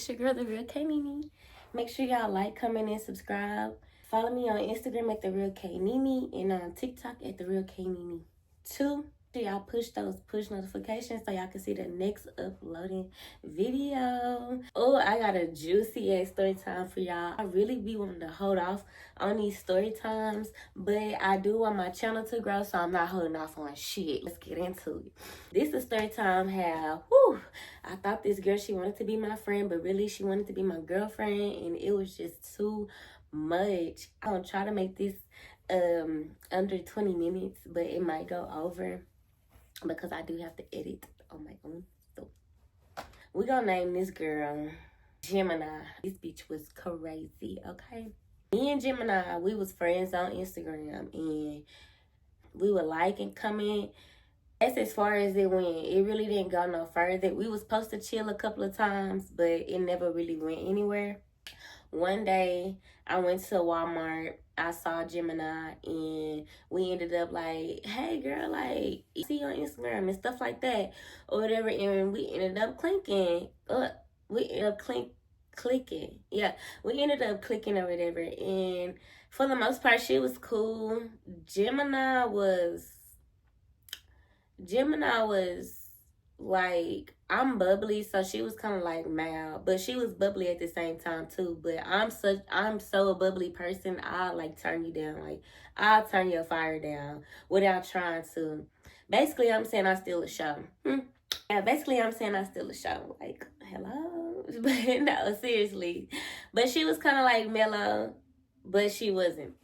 your girl, The Real K Nene. Make sure y'all like, comment, and subscribe. Follow me on Instagram at The Real K Nene and on TikTok at The Real K Nene 2. Y'all push those push notifications so y'all can see the next uploading video. Oh, I got a juicy ass story time for y'all. I really be wanting to hold off on these story times, but I do want my channel to grow, so I'm not holding off on shit. Let's get into it. This is story time how, I thought this girl, she wanted to be my friend, but really she wanted to be my girlfriend, and it was just too much. I'm gonna try to make this under 20 minutes, but it might go over because I do have to edit on my own. So we're gonna name this girl Gemini. This bitch was crazy, okay? Me and Gemini, we was friends on Instagram, and we would like and comment. That's as far as it went. It really didn't go no further. We was supposed to chill a couple of times, but it never really went anywhere. One day, I went to Walmart. I saw Gemini, and we ended up like, hey, girl, like, see you on Instagram and stuff like that, or whatever. And we ended up clicking. We ended up clicking. Yeah, we ended up clicking or whatever. And for the most part, she was cool. Gemini was like, I'm bubbly, so she was kind of like mild, but she was bubbly at the same time too. But I'm so a bubbly person. I like turn you down, like I'll turn your fire down without trying to. Basically, I'm saying I steal a show. Yeah, basically, I'm saying I steal a show. Like, hello, but no, seriously. But she was kind of like mellow, but she wasn't.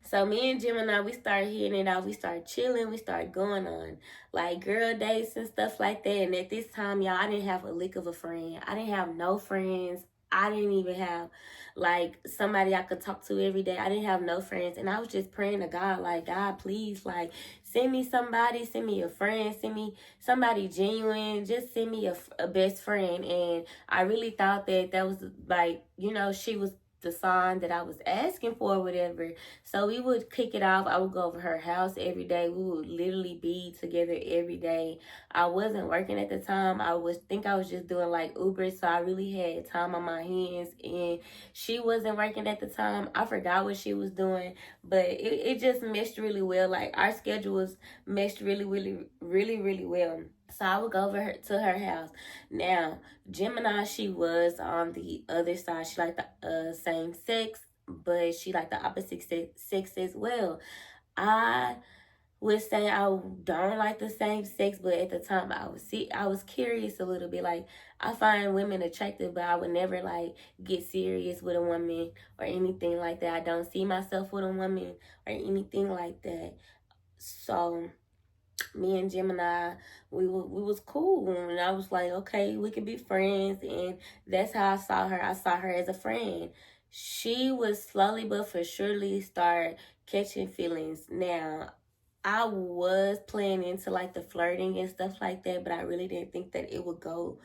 So me and Gemini, we started hitting it off. We started chilling. We started going on like girl dates and stuff like that. And at this time, y'all, I didn't have a lick of a friend. I didn't have no friends. I didn't even have like somebody I could talk to every day. I didn't have no friends. And I was just praying to God, like, God, please, like, send me somebody, send me a friend, send me somebody genuine, just send me a best friend. And I really thought that was like, she was the sign that I was asking for, whatever. So we would kick it off. I would go over her house every day. We would literally be together every day. I wasn't working at the time. I was just doing like Uber, so I really had time on my hands. And she wasn't working at the time. I forgot what she was doing, but it just meshed really well. Like our schedules meshed really, really, really, really well. So I would go over to her house. Now, Gemini, she was on the other side. She liked the same sex, but she liked the opposite sex as well. I would say I don't like the same sex, but at the time I was curious a little bit. Like, I find women attractive, but I would never like get serious with a woman or anything like that. I don't see myself with a woman or anything like that. So me and Gemini, we was cool, and I was like, okay, we could be friends. And that's how I saw her. I saw her as a friend. She would slowly but for surely start catching feelings. Now, I was playing into like the flirting and stuff like that, but I really didn't think that it would go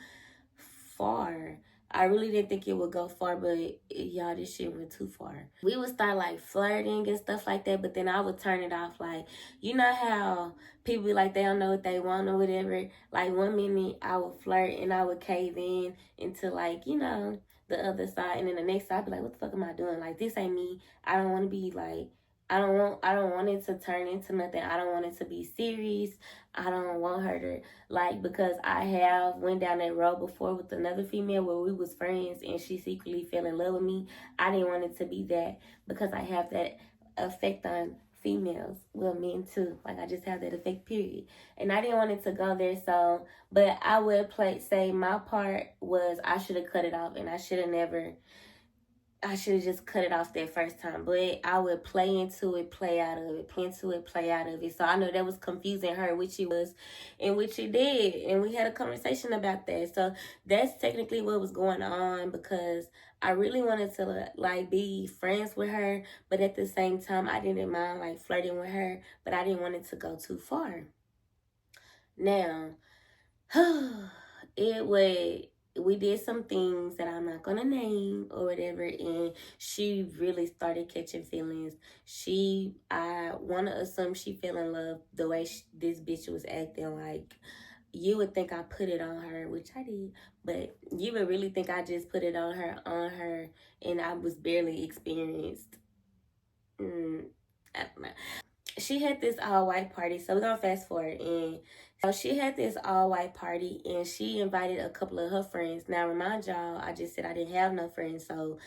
far. I really didn't think it would go far, but y'all, this shit went too far. We would start like flirting and stuff like that, but then I would turn it off. Like, you know how people be like, they don't know what they want or whatever. Like, one minute I would flirt and I would cave in into like, the other side, and then the next side I'd be like, what the fuck am I doing? Like, this ain't me. I don't want to be like, I don't want it to turn into nothing. I don't want it to be serious. I don't want her to, like, because I have went down that road before with another female where we was friends and she secretly fell in love with me. I didn't want it to be that, because I have that effect on females. Well, men too. Like, I just have that effect, period. And I didn't want it to go there. So, but I would say my part was I should have cut it off, and I should have just cut it off that first time. But I would play into it, play out of it, play into it, play out of it. So I know that was confusing her, which it was, and which it did. And we had a conversation about that. So that's technically what was going on, because I really wanted to like be friends with her, but at the same time I didn't mind like flirting with her, but I didn't want it to go too far. Now, we did some things that I'm not gonna name or whatever, and she really started catching feelings. I wanna assume she fell in love the way this bitch was acting. Like, you would think I put it on her, which I did, but you would really think I just put it on her, and I was barely experienced. Mm, I don't know. She had this all white party, so we're gonna fast forward. And so she had this all white party, and she invited a couple of her friends. Now, remind y'all, I just said I didn't have no friends, so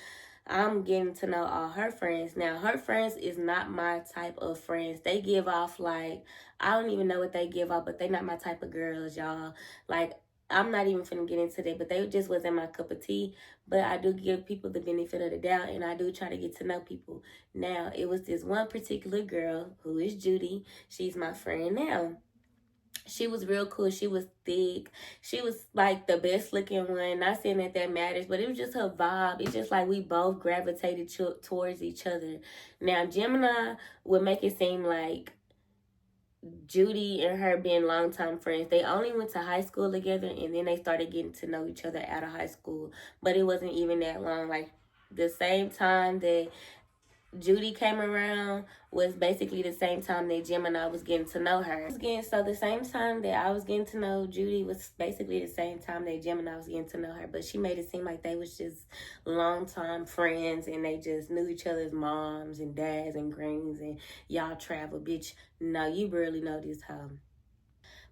I'm getting to know all her friends. Now, her friends is not my type of friends. They give off like, I don't even know what they give off, but they not my type of girls, y'all. Like, I'm not even finna get into that, but they just wasn't my cup of tea. But I do give people the benefit of the doubt, and I do try to get to know people. Now, it was this one particular girl who is Judy. She's my friend now. She was real cool. She was thick. She was like the best looking one. Not saying that that matters, but it was just her vibe. It's just like we both gravitated towards each other. Now, Gemini would make it seem like Judy and her being longtime friends. They only went to high school together, and then they started getting to know each other out of high school. But it wasn't even that long. Like the same time that Judy came around was basically the same time that Gemini was getting to know her. So the same time that I was getting to know Judy was basically the same time that Gemini was getting to know her. But she made it seem like they was just longtime friends and they just knew each other's moms and dads and grannies and y'all travel. Bitch, no, you barely know this hoe.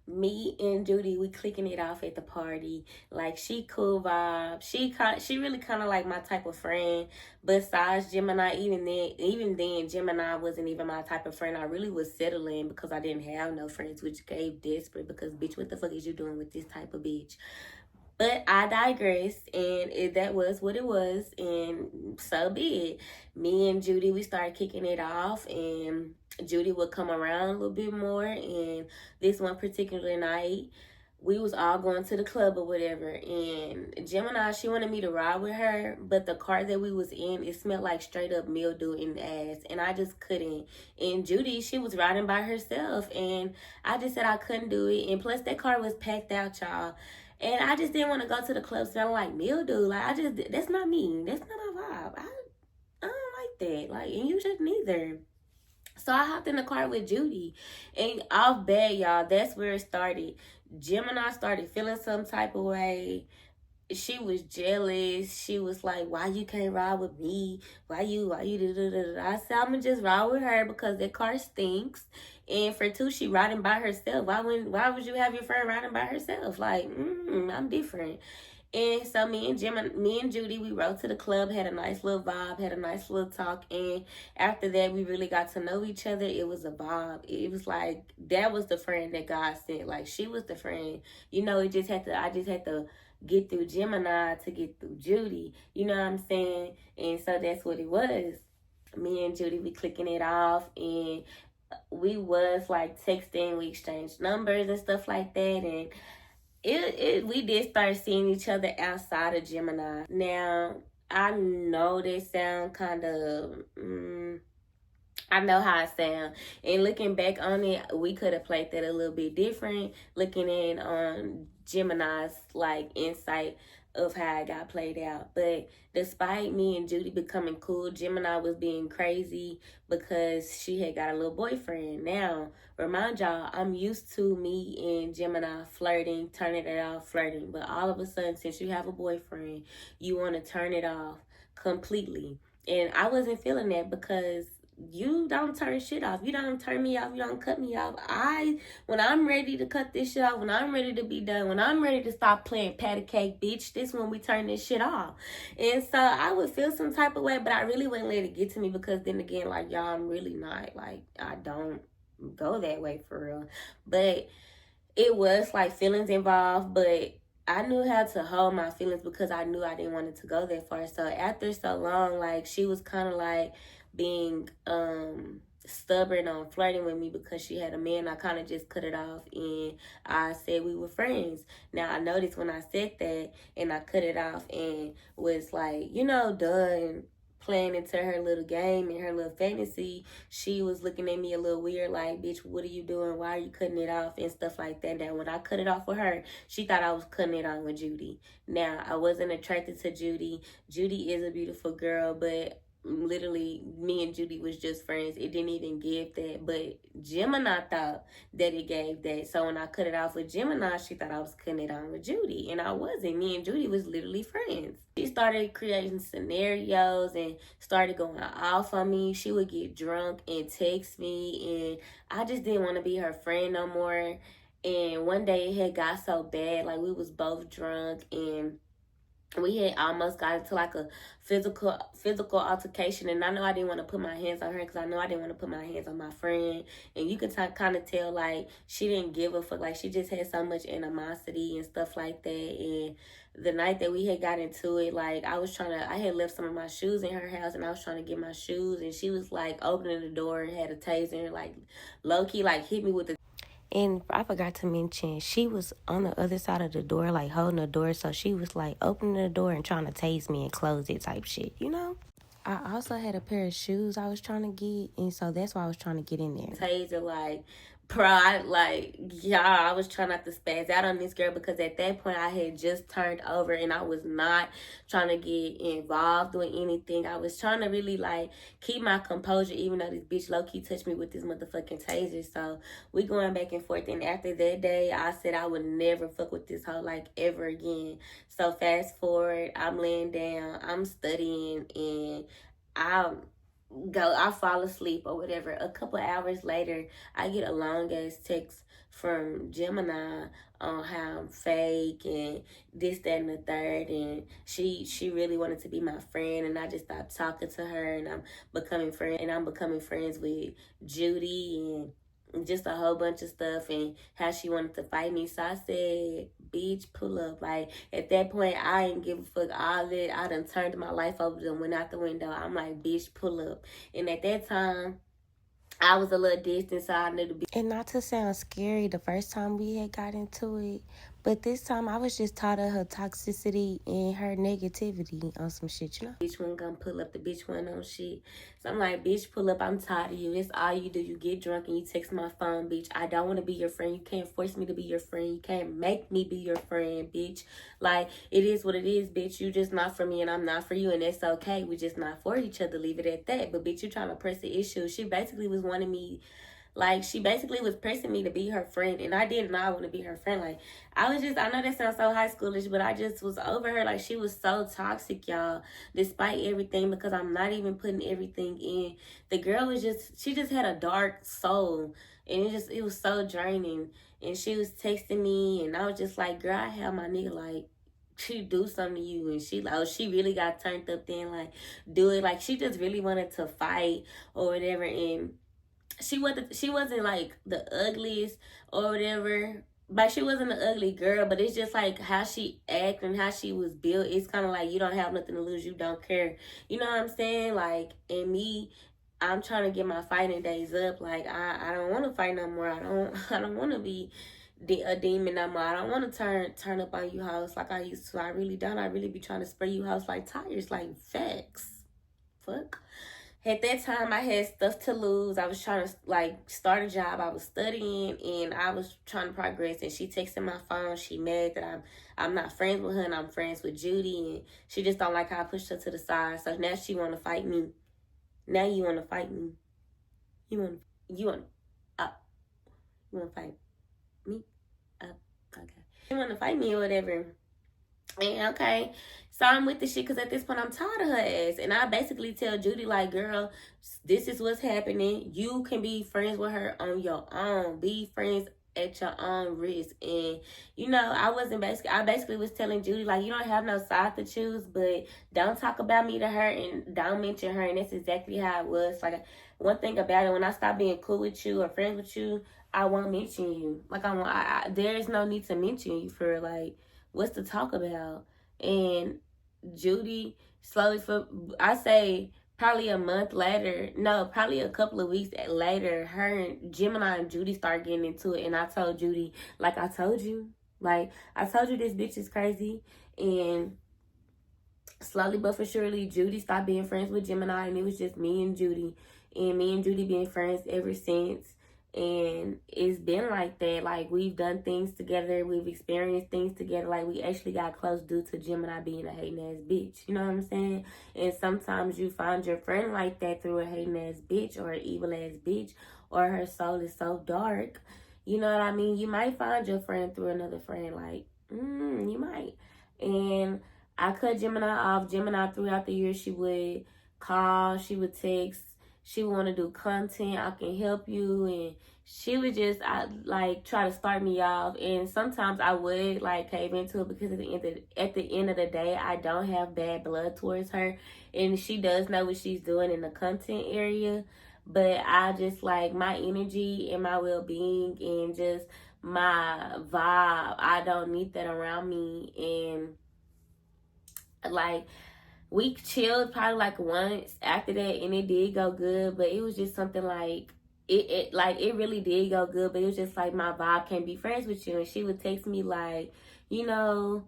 Me and Judy, we clicking it off at the party. Like she cool vibe. She really kind of like my type of friend. Besides Gemini, even then, Gemini wasn't even my type of friend. I really was settling because I didn't have no friends, which gave desperate. Because bitch, what the fuck is you doing with this type of bitch? But I digress, and that was what it was, and so be it. Me and Judy, we started kicking it off, and Judy would come around a little bit more. And this one particular night, we was all going to the club or whatever, and Gemini, she wanted me to ride with her, but the car that we was in, it smelled like straight up mildew in the ass, and I just couldn't. And Judy, she was riding by herself, and I just said I couldn't do it. And plus, that car was packed out, y'all. And I just didn't want to go to the club smelling like mildew. Like that's not me. That's not my vibe. I don't like that. Like, and you shouldn't either. So I hopped in the car with Judy, and off bad, y'all. That's where it started. Gemini started feeling some type of way. She was jealous. She was like, "Why you can't ride with me? Why you da da da da?" I said, "I'm gonna just ride with her because that car stinks." And for two, she riding by herself. Why would you have your friend riding by herself? Like, I'm different. And so me and Judy, we rode to the club, had a nice little vibe, had a nice little talk, and after that, we really got to know each other. It was a vibe. It was like that was the friend that God sent. Like she was the friend. It just had to. I just had to get through Gemini to get through Judy. You know what I'm saying? And so that's what it was. Me and Judy, we clicking it off, and we was like texting. We exchanged numbers and stuff like that, and we did start seeing each other outside of Gemini. Now I know they sound kind of. I know how I sound. And looking back on it, we could have played that a little bit different. Looking in on Gemini's like insight of how it got played out. But despite me and Judy becoming cool, Gemini was being crazy because she had got a little boyfriend. Now, remind y'all, I'm used to me and Gemini flirting, turning it off, flirting. But all of a sudden, since you have a boyfriend, you want to turn it off completely. And I wasn't feeling that because you don't turn shit off. You don't turn me off. You don't cut me off. When I'm ready to cut this shit off, when I'm ready to be done, when I'm ready to stop playing patty cake, bitch, this when we turn this shit off. And so I would feel some type of way, but I really wouldn't let it get to me because then again, like, y'all, I'm really not, like, I don't go that way for real. But it was like feelings involved, but I knew how to hold my feelings because I knew I didn't want it to go that far. So after so long, like she was kind of like being stubborn on flirting with me because she had a man. I kind of just cut it off and I said we were friends. Now I noticed when I said that and I cut it off and was like, done playing into her little game and her little fantasy, she was looking at me a little weird, like, bitch, what are you doing? Why are you cutting it off? And stuff like that. Now, when I cut it off with her, she thought I was cutting it on with Judy. Now, I wasn't attracted to Judy. Judy is a beautiful girl, but literally me and Judy was just friends. It didn't even give that. But Gemini thought that it gave that. So when I cut it off with Gemini, she thought I was cutting it on with Judy. And I wasn't. Me and Judy was literally friends. She started creating scenarios and started going off on me. She would get drunk and text me, and I just didn't want to be her friend no more. And one day it had got so bad, like we was both drunk, and we had almost got into like a physical altercation. And I know I didn't want to put my hands on her because I know I didn't want to put my hands on my friend. And you could kind of tell like she didn't give a fuck, like she just had so much animosity and stuff like that. And the night that we had got into it, like I had left some of my shoes in her house, and I was trying to get my shoes, and she was like opening the door and had a taser and like low-key like hit me with the. And I forgot to mention, she was on the other side of the door, like holding the door. So she was like opening the door and trying to tase me and close it type shit, you know? I also had a pair of shoes I was trying to get. And so that's why I was trying to get in there. Taser, like, pride, like, y'all, I was trying not to spaz out on this girl because at that point I had just turned over and I was not trying to get involved with anything. I was trying to really, like, keep my composure even though this bitch low-key touched me with this motherfucking taser. So we going back and forth, and after that day, I said I would never fuck with this hoe, like, ever again. So fast forward, I'm laying down, I'm studying, and I fall asleep or whatever. A couple hours later, I get a long ass text from Gemini on how I'm fake and this, that, and the third, and she really wanted to be my friend, and I just stopped talking to her, and I'm becoming friends with Judy and just a whole bunch of stuff, and how she wanted to fight me. So I said, bitch, pull up. Like, at that point, I didn't give a fuck all that. I done turned my life over and went out the window. I'm like, bitch, pull up. And at that time, I was a little distant, so I knew to be. And not to sound scary, the first time we had got into it, but this time I was just tired of her toxicity and her negativity on some shit, you know? Bitch wasn't gonna pull up, the bitch wasn't on shit. So I'm like, bitch, pull up, I'm tired of you. It's all you do. You get drunk and you text my phone, bitch. I don't want to be your friend. You can't force me to be your friend. You can't make me be your friend, bitch. Like, it is what it is, bitch. You just not for me and I'm not for you, and that's okay. We just not for each other. Leave it at that. But bitch, you trying to press the issue. She basically was wanting me, like, she basically was pressing me to be her friend, and I did not want to be her friend. Like, I know that sounds so high schoolish, but I just was over her. Like, she was so toxic, y'all, despite everything, because I'm not even putting everything in. The girl was she just had a dark soul, and it was so draining. And she was texting me, and I was just like, girl, I have my nigga, like, she do something to you, and she like, oh, she really got turned up then, like, do it. Like, she just really wanted to fight or whatever, and she wasn't like the ugliest or whatever. But she wasn't an ugly girl, but it's just like how she act and how she was built. It's kind of like you don't have nothing to lose, you don't care. You know what I'm saying? Like, and me, I'm trying to get my fighting days up. Like, I don't want to fight no more. I don't want to be a demon no more. I don't want to turn up on you house like I used to. I really don't. I really be trying to spray you house like tires, like facts. Fuck. At that time, I had stuff to lose. I was trying to, like, start a job. I was studying, and I was trying to progress. And she texted my phone. She mad that I'm not friends with her, and I'm friends with Judy. And she just don't like how I pushed her to the side. So now she want to fight me. Now you want to fight me. You want to fight me? Okay. You want to fight me or whatever. And okay, so I'm with the shit because at this point I'm tired of her ass. And I basically tell Judy, like, girl, this is what's happening. You can be friends with her on your own. Be friends at your own risk. And, you know, I basically was telling Judy, like, you don't have no side to choose, but don't talk about me to her and don't mention her. And that's exactly how it was. Like, one thing about it, when I stop being cool with you or friends with you, I won't mention you. Like, there is no need to mention you for, like, what's to talk about? And Judy I say probably a month later, no, probably a couple of weeks later, her and Gemini and Judy start getting into it. And I told Judy, like, I told you this bitch is crazy. And slowly but for surely, Judy stopped being friends with Gemini, and it was just me and Judy. And me and Judy being friends ever since. And it's been like that. Like, we've done things together, we've experienced things together. Like, we actually got close due to Gemini being a hating ass bitch. You know what I'm saying? And sometimes you find your friend like that through a hating ass bitch or an evil ass bitch, or her soul is so dark. You know what I mean? You might find your friend through another friend. Like, you might. And I cut Gemini off. Gemini, throughout the year, she would call, she would text, she would want to do content. I can help you, and she would just like try to start me off. And sometimes I would like cave into it, because at the end of the day, I don't have bad blood towards her, and she does know what she's doing in the content area. But I just like my energy and my well being and just my vibe. I don't need that around me. And like, we chilled probably like once after that, and it did go good, but it was just something like it really did go good, but it was just like, my vibe can't be friends with you. And she would text me like, you know,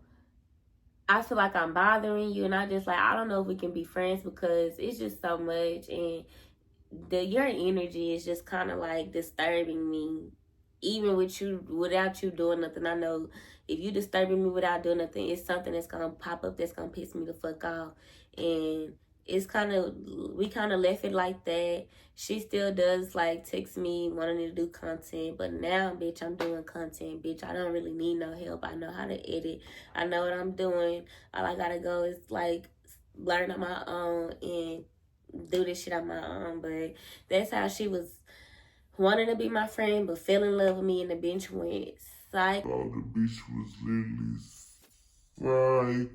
I feel like I'm bothering you, and I just like, I don't know if we can be friends, because it's just so much. And your energy is just kind of like disturbing me, even without you doing nothing. I know if you disturbing me without doing nothing, it's something that's gonna pop up that's gonna piss me the fuck off. And it's kind of, we kind of left it like that. She still does like text me wanting to do content, but now, bitch, I'm doing content. Bitch, I don't really need no help. I know how to edit. I know what I'm doing. All I gotta go is like learn on my own and do this shit on my own. But that's how she was wanting to be my friend, but fell in love with me, and the bitch went psycho. Oh, the bitch was literally psycho.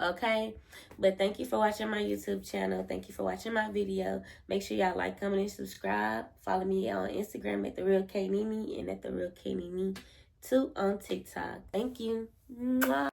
Okay, but thank you for watching my YouTube channel. Thank you for watching my video. Make sure y'all like, comment, and subscribe. Follow me on Instagram at The Real K Nene, and at The Real K Nene 2 on TikTok. Thank you. Mwah.